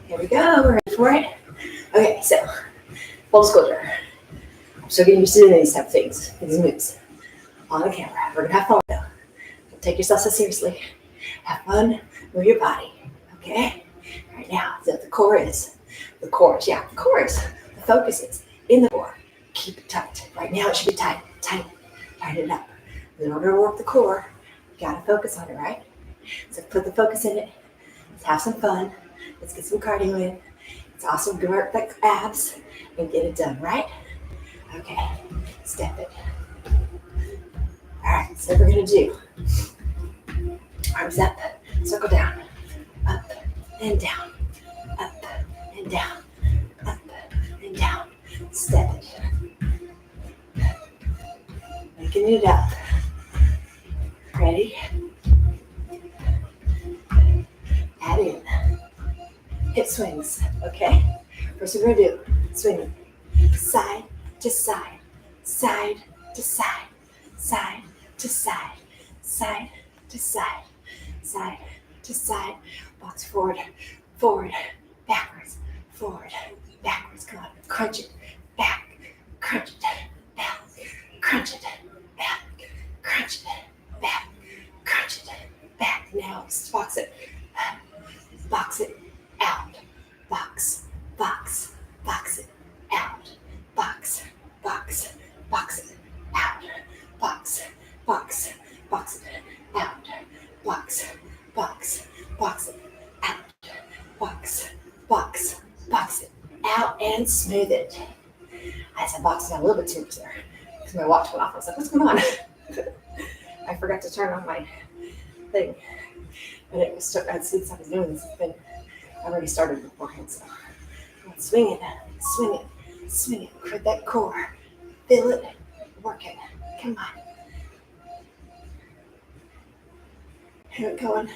Here we go. We're ready for it. Okay, so full disclosure. I'm still getting used to doing these type of things, these moves on the camera. We're gonna have fun though. Don't take yourself so seriously. Have fun. Move your body. Okay. Right now, so the core is. The focus is in the core. Keep it tight. Right now, it should be tight. Tighten it up. In order to work the core, you gotta focus on it, right? So put the focus in it. Let's have some fun. Let's get some cardio in. It's awesome to work the abs and get it done, right? Okay, step it. All right, so we're gonna do arms up, circle down, up and down, up and down, up and down. Step it. Making it up. Ready? Add in hip swings, okay? First we're gonna do swinging side to side, side to side, side to side, side to side, side to side. Box forward, forward, backwards, forward, backwards. Come on, crunch it, back, crunch it, back, crunch it, back, crunch it, back, crunch it, back. Now box it out, box, box, box it out, box, box, box it out, box, box, box it out, box, box, box it out, box, box, box it out, and smooth it. I said box it out a little bit too much there because my watch went off. I was like, what's going on? I forgot to turn on my thing. And it was, since I was doing this, I already started beforehand, so swing it, swing it, swing it, create that core, feel it, work it, come on. Here it going.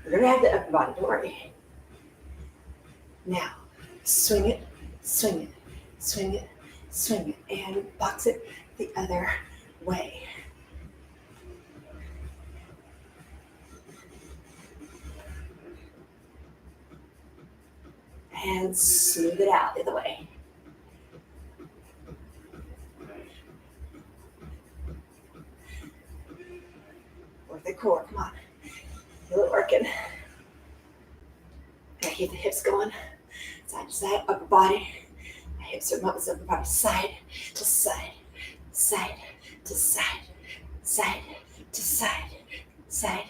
We're gonna have the upper body, don't worry. Now, swing it, swing it, swing it, swing it, and box it the other way. And smooth it out the other way. Work the core, come on. Feel it working. Gotta keep the hips going. Side to side, upper body. My hips are up, upper body. Side to side, side to side, side to side, side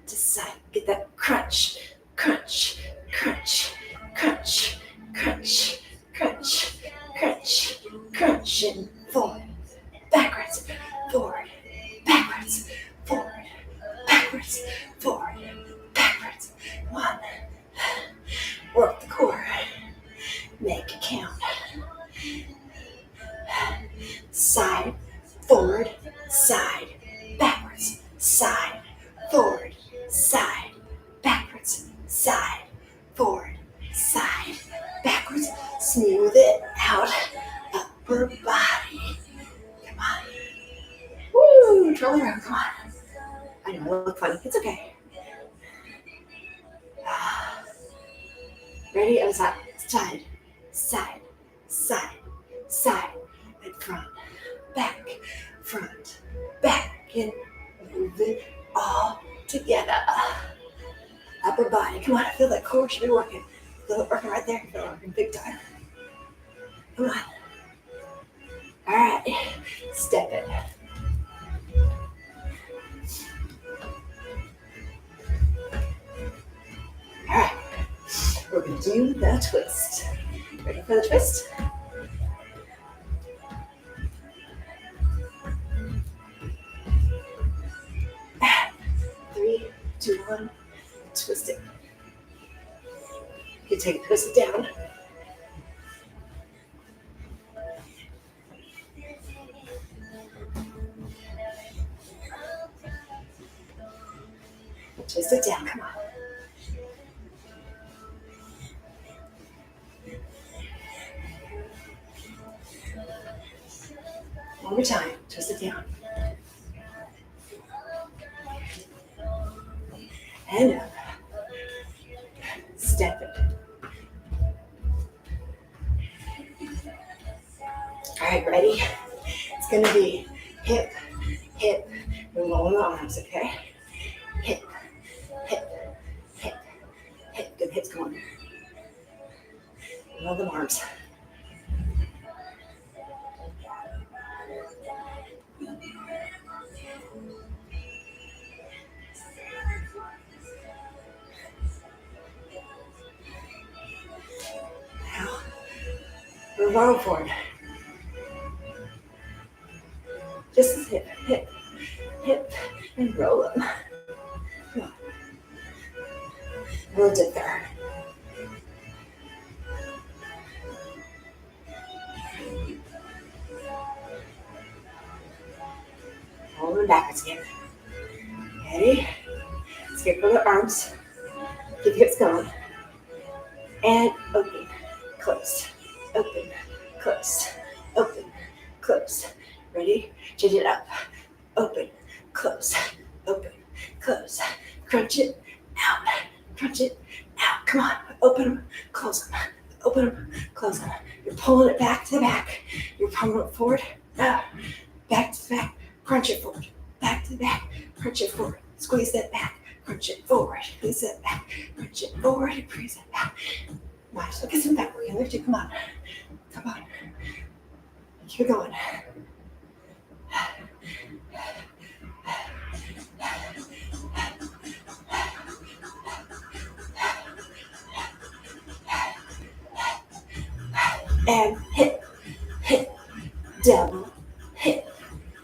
to side. Get that crunch, crunch, crunch. Crunch, crunch, crunch, crunch, crunch, and forward, backwards, forward, backwards, forward, backwards, forward, backwards. One. Work the core. Make it count. Side, forward, side, backwards, side, forward, side, backwards, side, forward. Side, backwards, smooth it out, upper body. Come on. Woo, twirl around, come on. I know, I look funny, it's okay. Ready, other side, side, side, side, side, and front, back, and move it all together. Upper body, come on, I feel that core should be working. Feel it working right there. Feel it working big time. Come on. All right. Step it. All right. We're going to do the twist. Ready for the twist? Three, two, one. Twist it. You take it, twist it down. Twist it down, come on. One more time, twist it down. and up. Step it. All right, ready? It's going to be hip, hip, and rolling the arms, okay? Hip, hip, hip, hip. Good hips going. Roll the arms. Now, we're rolling forward. Just hip, hip, hip, and roll them. Come on. We'll dip there. Roll them backwards again. Ready? Scarecrow the arms. Keep hips going. And open, close, open, close, open, close. Ready? Change it up. Open, close, open, close. Crunch it out, crunch it out. Come on, open them, close them, open them, close them. You're pulling it back to the back. You're pulling it forward, back to the back, crunch it forward, back to the back, crunch it forward. Squeeze that back, crunch it forward, squeeze that back, crunch it forward, and squeeze that back. Nice, look at some back, we can lift you, come on, come on. Keep going. And hip, hip, double, hip,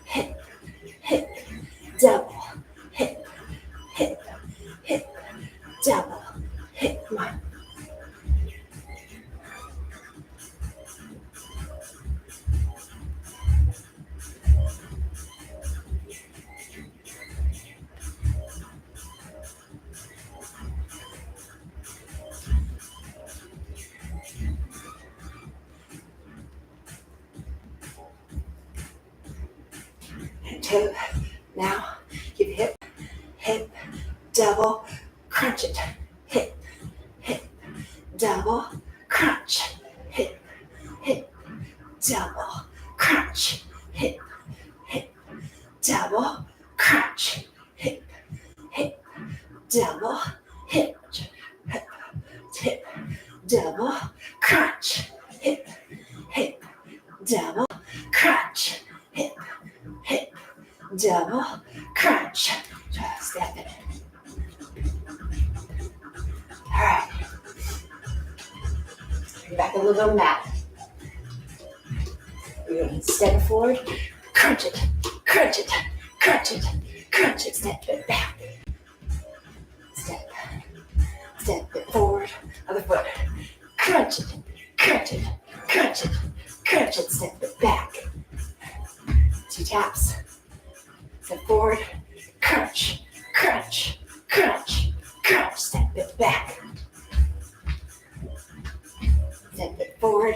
hip, hip, double, hip, hip, hip, double, hip. Come on. And two. Now, keep hip, hip, double, crunch it. Hip, hip, double, crunch. Hip, hip, double, crunch. Hip, hip, double, crunch. Hip, hip, double, hip, hip, hip, double, crunch. Hip, hip, double, crunch. Hip, hip, double, crunch. Just step it. All right. Bring back a little bit on the mat. We're going to step it forward, crunch it, crunch it, crunch it, crunch it, step it back. Step it forward, other foot. Crunch it, crunch it, crunch it, crunch it, step it back. 2 taps. Step forward, crunch, crunch, crunch, crunch, step it back. Step it forward,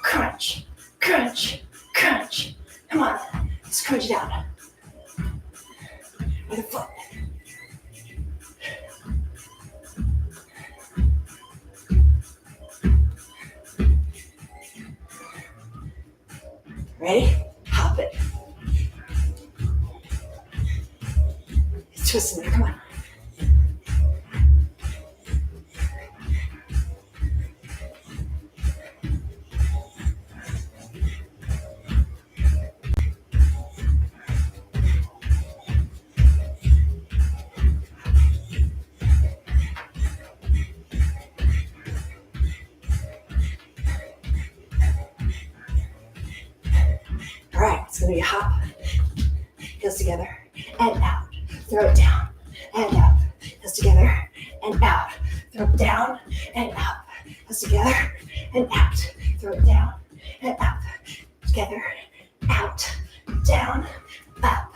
crunch, crunch, crunch. Come on, just crunch it out. With a foot. Ready? Hop it. It's twisting there, come on. All right, it's gonna be a hop. Heels together and out. Throw it down and up. Heels together and out. Throw it down and up. Heels together and out. Throw it down and up. Together, out, down, up.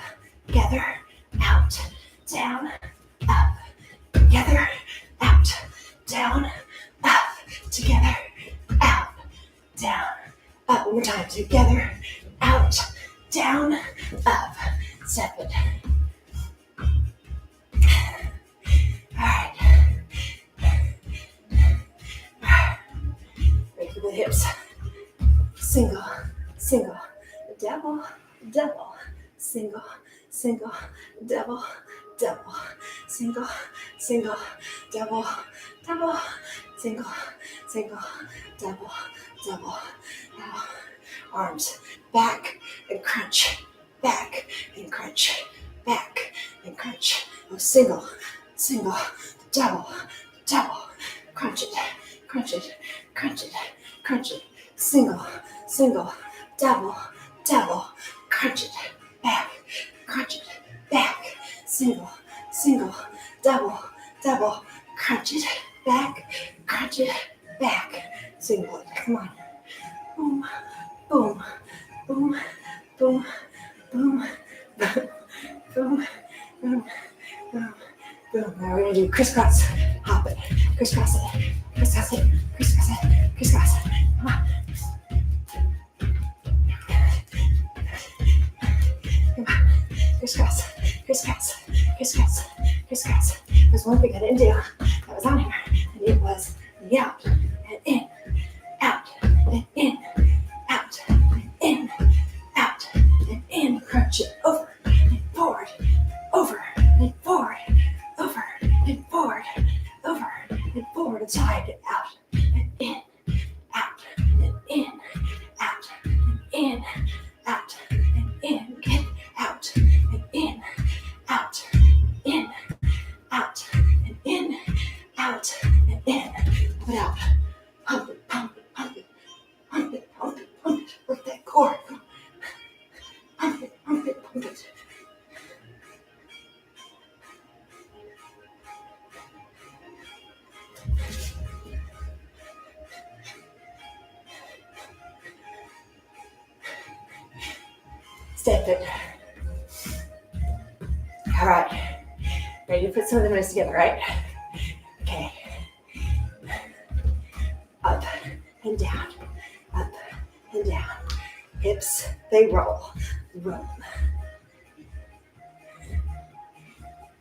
Together, out, down, up. Together, out, down, up. Together, out, down, up. One more time. Together, out, down, up. Step it. All right. hips. Single, single, double, double, single, single, double, double, single, single, double, double, single, single, double, double. Now, arms back and crunch, back and crunch, back and crunch. Oh, single, single, double, double, crunch it, crunch it, crunch it, crunch it. Single, single, double, double, crunch it, back, crunch it, back, single, single, double, double, crunch it, back, crunch it, back, single. Come on. Boom, boom, boom, boom, boom, boom, boom, boom, boom, boom. Now we're gonna do crisscross, hop it, crisscross it, crisscross it, crisscross it, crisscross it. Come on. Come on. Crisscross, crisscross, crisscross, crisscross. There's one thing I didn't do that was on here, and it was the out and in, out and in, out and in, out and in. Crunch it over and forward, over and forward, over and forward, over and forward and side, out and in, out and in, out and in, out and in. Get out and in, out, in, out and in, out and in. Put out. Pump it, pump it, pump it, pump it, pump it, pump it. Work that core. Pump it, pump it, pump it. Step it. All right. Ready to put some of the moves together, right? Okay. Up and down, up and down. Hips, they roll, roll.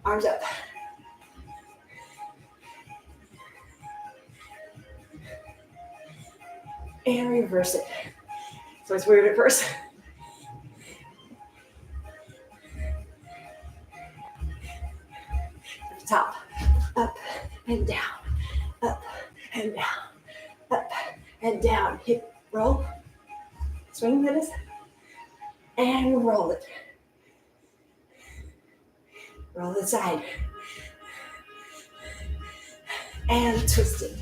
Arms up. And reverse it. So it's weird at first. At the top, up and down, up and down, up and down. Hip roll. Swing with us. And roll it. Roll the side. And twist it.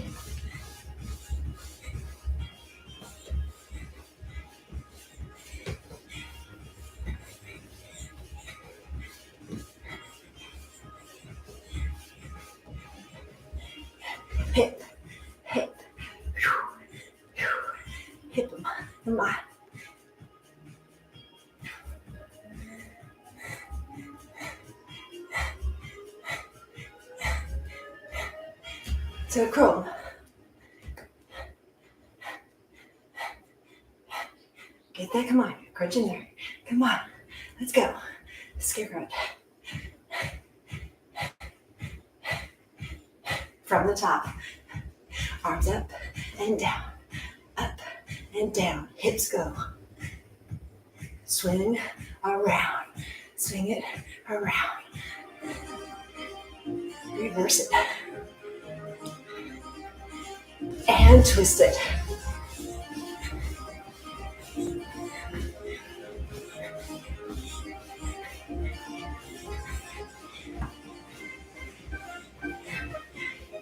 Hip, hip, hip, come on. So crawl. Get that, come on, crunch in there. Come on, let's go. Scarecrow. From the top, arms up and down, hips go. Swing around, swing it around. Reverse it. And twist it.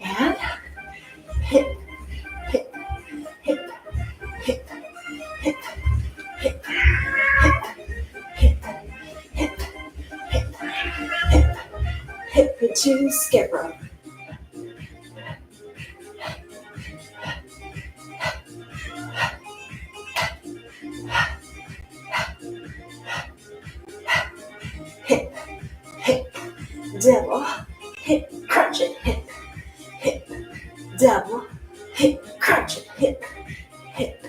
And hip, hip, hip, hip, hip, hip, hip, hip, hip, hip, hip, hip into Scarecrow. Hip, hip, double, hip, crunch it, hip, hip, double, hip, crunch it, hip, hip,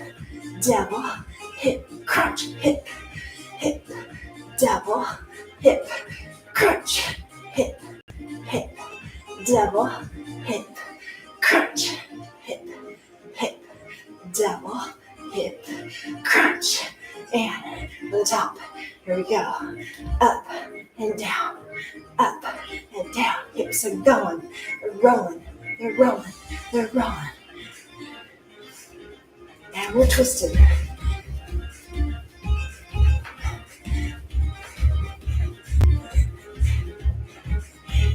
double, hip, crunch, hip, hip, double, hip, crunch, hip, hip, double, hip, crunch, hip, hip, double, Here we go. Up and down. Up and down. Hips are going. They're rolling. They're rolling. They're rolling. And we're twisting.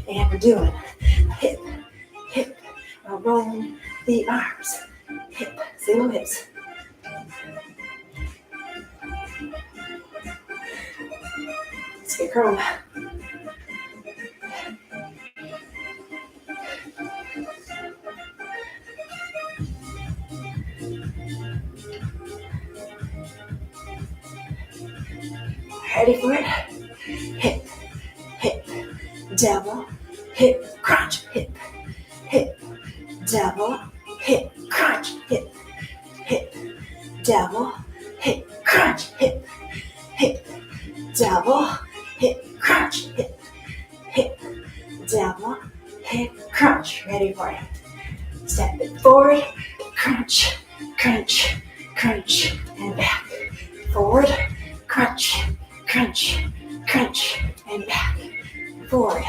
And we're doing hip, hip. We're rolling the arms. Hip, single hips. Scarecrow. Ready for it? Hip, hip, double, hip, crunch, hip, hip, double, hip, crunch, hip, hip, double, hip, crunch, hip, hip, double, hip, crunch, hip, hip, double, hip, crunch. Ready for it? Step it forward, crunch, crunch, crunch, and back. Forward, crunch, crunch, crunch, and back. Forward,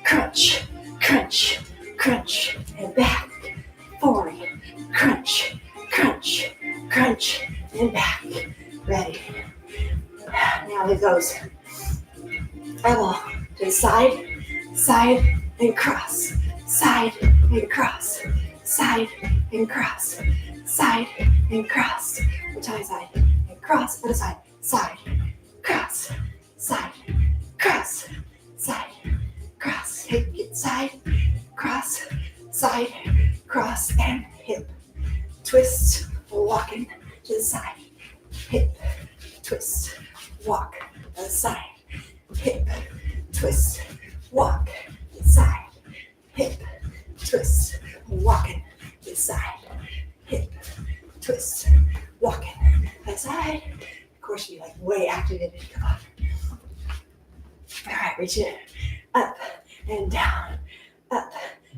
crunch, crunch, crunch, and back. Forward, crunch, crunch, crunch, and back. Ready. Now it goes elbow to the side, side, and cross. Side and cross. Side and cross. Side and cross. We're tie side and cross. Other side. Side. Cross. Side. Cross. Side. Cross. Hip. Get side. Cross. Side. Cross. And hip. Twist. Walking to the side. Hip. Twist. Walk to the side. Hip. Twist. Walk to the side. Hip. Twist. Walking to the side. Hip. Twist. Walking to the side. Of course, you're like way activated. Come on. All right, reach it up and down. Up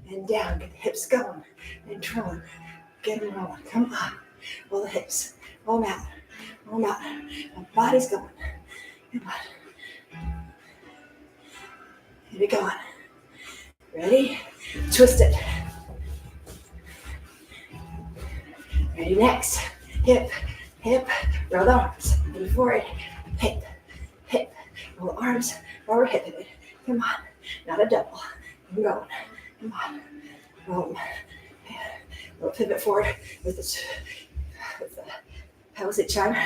and down. Get the hips going and rolling. Get them rolling. Come on. Roll the hips. Roll them out. Roll them out. My body's going. Come on. Keep it going. Ready? Twist it. Ready, next. Hip, hip, roll the arms. Ready for it. Hip, hip, roll the arms, roll our hip pivot. Come on. Not a double. Keep going. Come on. Roll them. Roll pivot forward with the pelvis hip chime.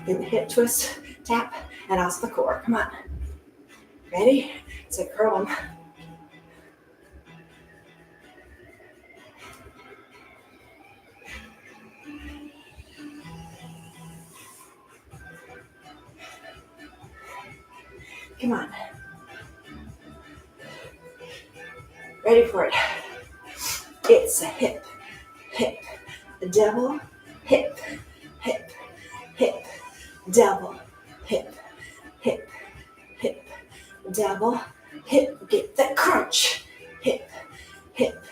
Then the hip twist, tap, and also the core. Come on. Ready? So curl them. Come on. Ready for it. It's a hip, hip, double, hip, hip, hip, double, hip, hip, hip, double, hip. Get the crunch. Hip, hip,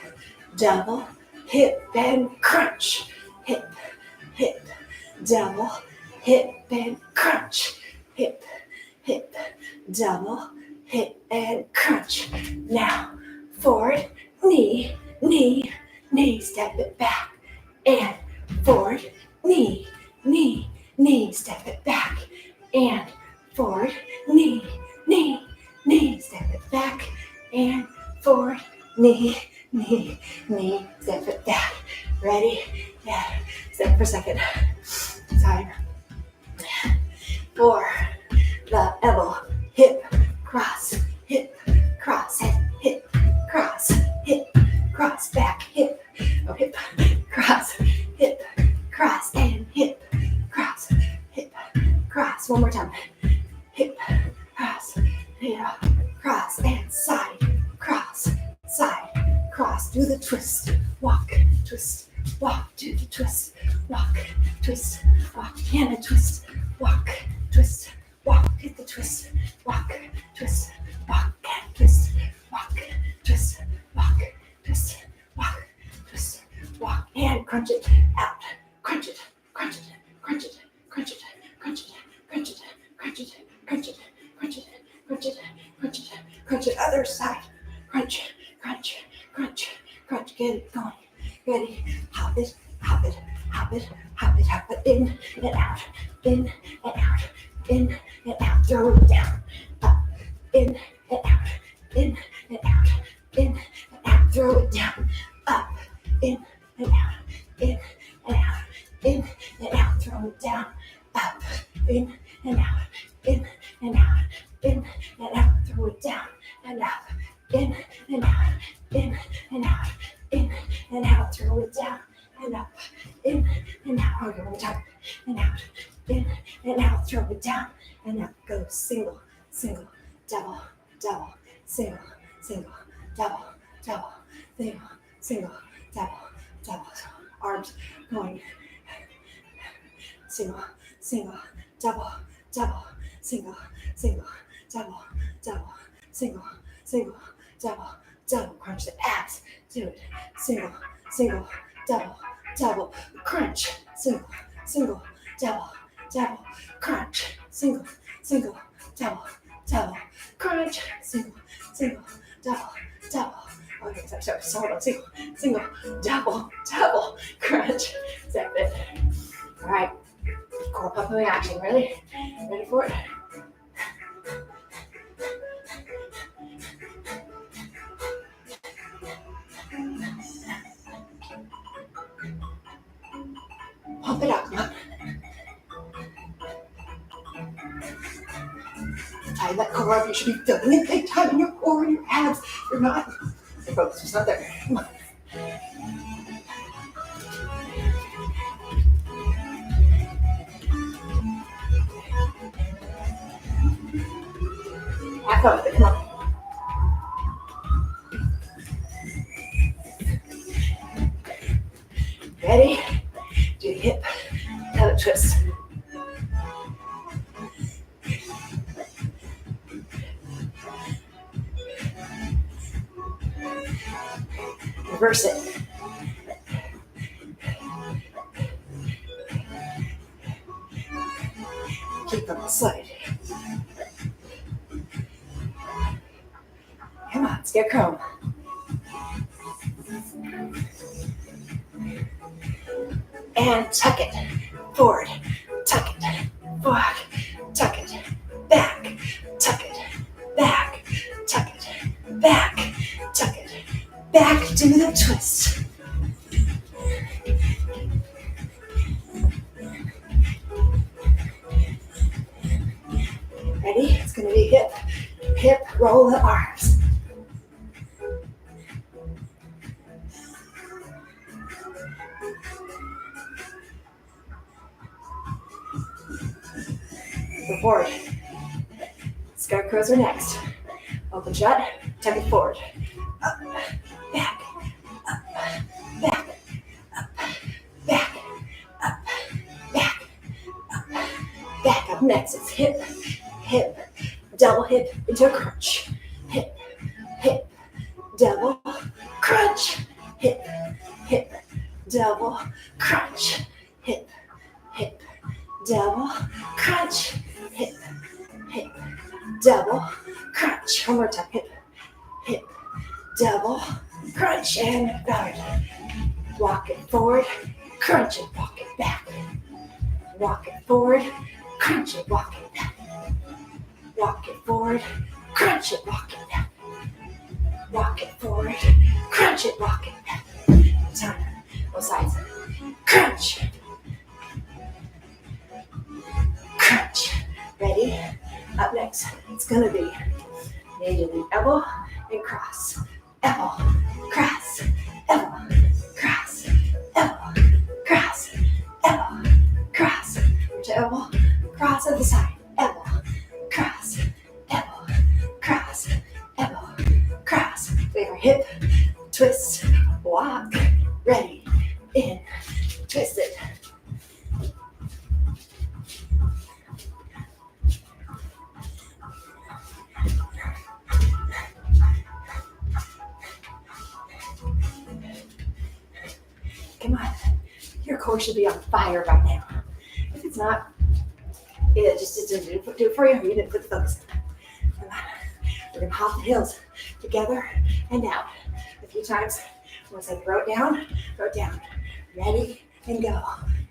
double, hip, and crunch. Hip, hip, double, hip, and crunch. Hip, hip, double, hip, and crunch. Now, forward, knee, knee, knee, step it back, and forward, knee, knee, knee, step it back, and forward, knee, knee, knee, step it back, and forward, knee, knee, knee, step it back. Ready? Yeah, step for a second. Time. For the elbow, hip, cross, head, hip, cross, back, hip, oh, hip, cross, and hip, cross. One more time. Hip, cross, and side, cross. Do the twist, walk, twist, walk. Do the twist, walk, twist, walk. And a twist, walk, twist, walk. Get the twist, walk, twist, walk, and twist, walk, twist, walk, twist, walk, twist, walk, and crunch it out. Crunch it, crunch it, crunch it, crunch it, crunch it, crunch it, crunch it, crunch it, other side. Crunch, crunch, crunch, crunch. Get it going. Ready? Hop it, hop it, hop it, hop it, hop it. In and out, in and out, in and out. Throw it down, up, in and out, in and out, in and out. Throw it down, up, in and out, in and out, in and out. Throw it down, up, in and out, in and out, in and out. Throw it down and up, in and out, in and out, in and out. Throw it down and up, in and out. Okay, one more time. And out, in and out. Throw it down and up. Go single, single, double, double, single, single, double, double, single, single, double, double. Arms going. Single, single, double, double, single, single, double, double, single, single, double, double. Crunch the abs. Do it. Single, single, double, double. Crunch. Single, single, double, double. Crunch. Single, single, double, double. Crunch. Single, single, double, double. Okay, so hold on. Single, single, double, double. Crunch. Is that good? All right. Core pumping action. Ready? Ready for it? Pump it up. Tighten that core up. You should be feeling it big time in your core and your abs. You're not. Your focus is not there. Come on. Have fun with it. Come on. Ready? Do the hip pelvic twist. Reverse it. Keep on the side. Come on, Scarecrow. And tuck it forward, tuck it forward, tuck it back, tuck it back, tuck it back, tuck it back. Do the twist. Ready? It's going to be hip, hip, roll the arms. Go forward. Scarecrows are next. Open shut. Tuck it forward. Up, back, up, back, up, back, up, back, up, back. Up next is hip, hip, double hip into a crunch. Hip, hip, double, crunch. Hip, hip, double, crunch. Hip, hip, double, crunch. Hip, hip, double, crunch. One more time. Hip, hip, double, crunch, and guard. Walk it forward, crunch it, walk it back. Walk it forward, crunch it, walk it back. Walk it forward, crunch it, walk it back. Walk it forward, crunch it, walk it back. Time. Both sides. Crunch. Crunch. Ready? Up next, it's gonna be knee to the elbow and cross. Elbow, cross, elbow, cross, elbow, cross, elbow, cross. To elbow, cross at the side. Elbow, cross, elbow, cross, elbow, cross. We have our hip, twist, walk. Ready, in, twist it. Come on, your core should be on fire right now. If it's not, it just didn't do it for you. You didn't put the focus. Come on, we're gonna hop the heels together and out. A few times. Once I throw it down, ready, and go.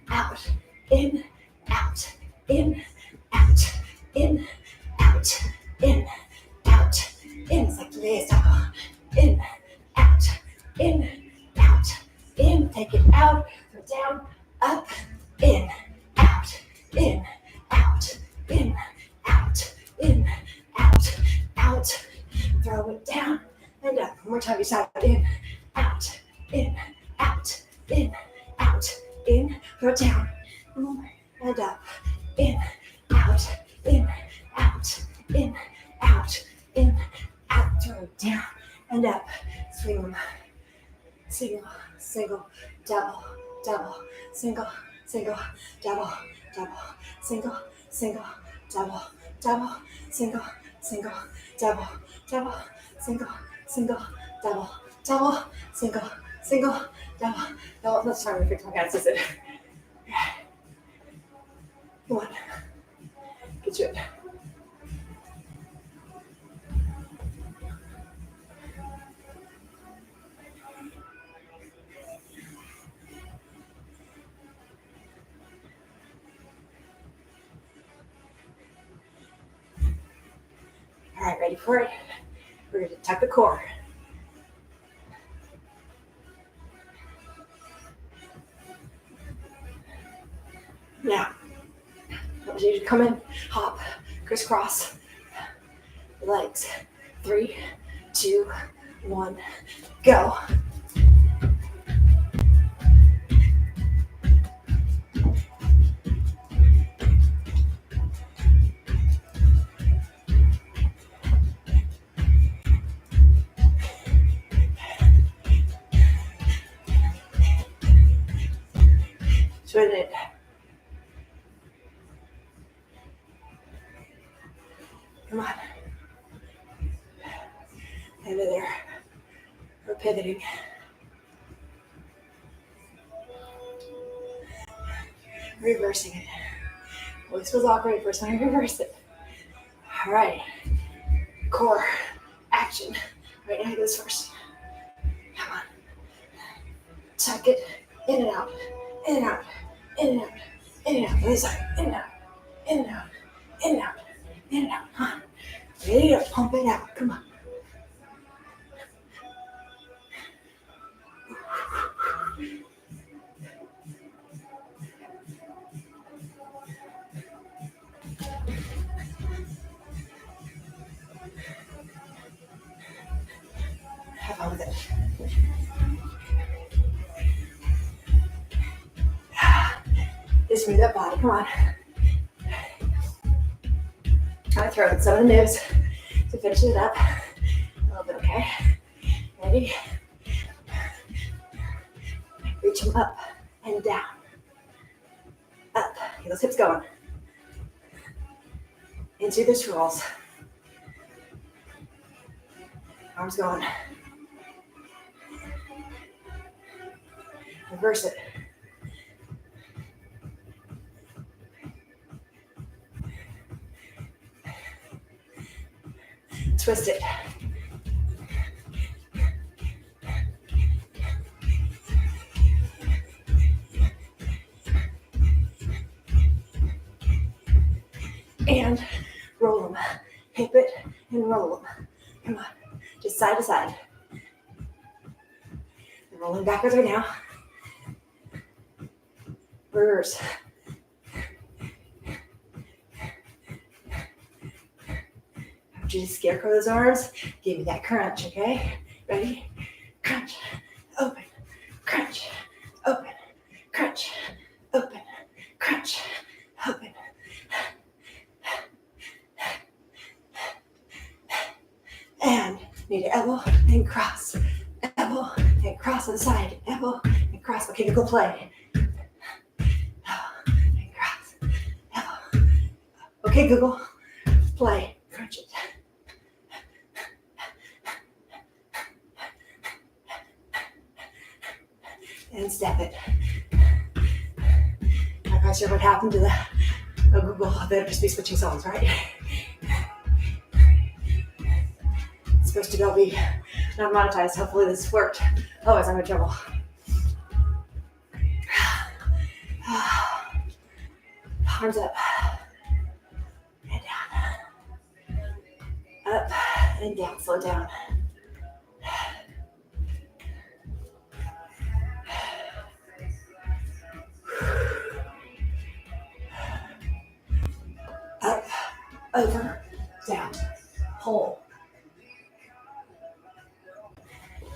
Out, in, out, in, out, in, out, in, out, in. It's like today's double. In, out, in, out, in. Take it out, throw it down, up, in, out, in, out, in, out, in, out, out. Throw it down and up. One more time, each side. In, out, in, out, in, out, in. Throw it down and up. In, out, in, out, in, out, in, out. Throw it down and up. Swing them. Single, single, double, double, single, single, double, double, single, single, double, double, single, single, double, double, single, single, double, double, single, single, double, double. Let's try to fix my guys. Listen. Come on. Get you it. All right, ready for it? We're going to tuck the core. Now, I want you to come in, hop, crisscross, legs. 3, 2, 1, go. Swing it. Come on. Over there. We're pivoting. Reversing it. Well, this was awkward first time I reversed it. All right. Core action. Right now, goes first. Come on. Tuck it in and out. In and out. In and out. In and out. This side. In and out. In and out. In and out. In and out. Huh? Ready to pump it out. Come on. Have fun with it. Just move that body. Come on. I throw in some of the moves to finish it up. A little bit, okay? Ready? Reach them up and down. Up. Get those hips going. Into the swirls. Arms going. Reverse it. Twist it. And roll them. Hip it and roll them. Come on. Just side to side. And rolling backwards right now. Reverse. Just scarecrow those arms. Give me that crunch, okay? Ready? Crunch, open, crunch, open, crunch, open, crunch, open. And need to elbow and cross. Elbow and cross on the side. Elbow and cross. Okay, go play. Elbow and cross. Elbow. Okay, Google. Play. Crunch it. And step it. I'm not sure what happened to the Google. They'll just be switching songs, right? supposed to go be not monetized. Hopefully this worked. Otherwise I'm in trouble. Arms up and down. Up and down. Slow down. Up, over, down, hold.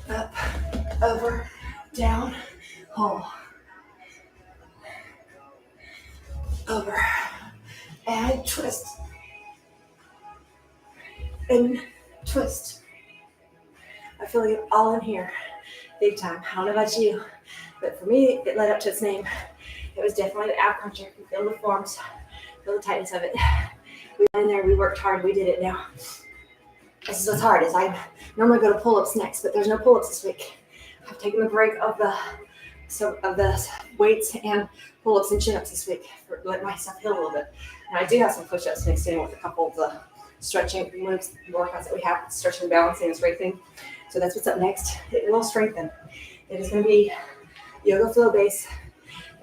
Up, over, down, hold. Over, and twist. And twist. I feel like it all in here, big time. I don't know about you, but for me, it led up to its name. It was definitely the ab cruncher. You feel the forms, feel the tightness of it. We went in there, we worked hard, we did it now. This is what's hard, is I normally go to pull-ups next, but there's no pull-ups this week. I've taken the break of the weights and pull-ups and chin-ups this week for let myself heal a little bit. And I do have some push-ups mixed in with a couple of the stretching moves, workouts that we have, stretching, balancing, and strengthening. So that's what's up next. It will strengthen. It is going to be yoga flow base.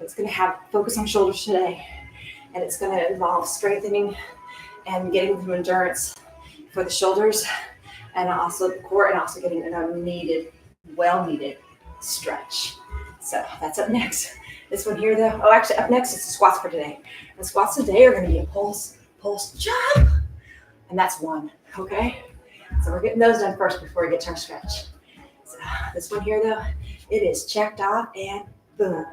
It's going to have focus on shoulders today. And it's going to involve strengthening and getting some endurance for the shoulders and also the core, and also getting a well-needed stretch. So that's up next. This one here, though. Oh, actually, up next is the squats for today. The squats today are going to be a pulse jump. And that's one, okay? So we're getting those done first before we get to our stretch. So this one here, though, it is checked off and boom.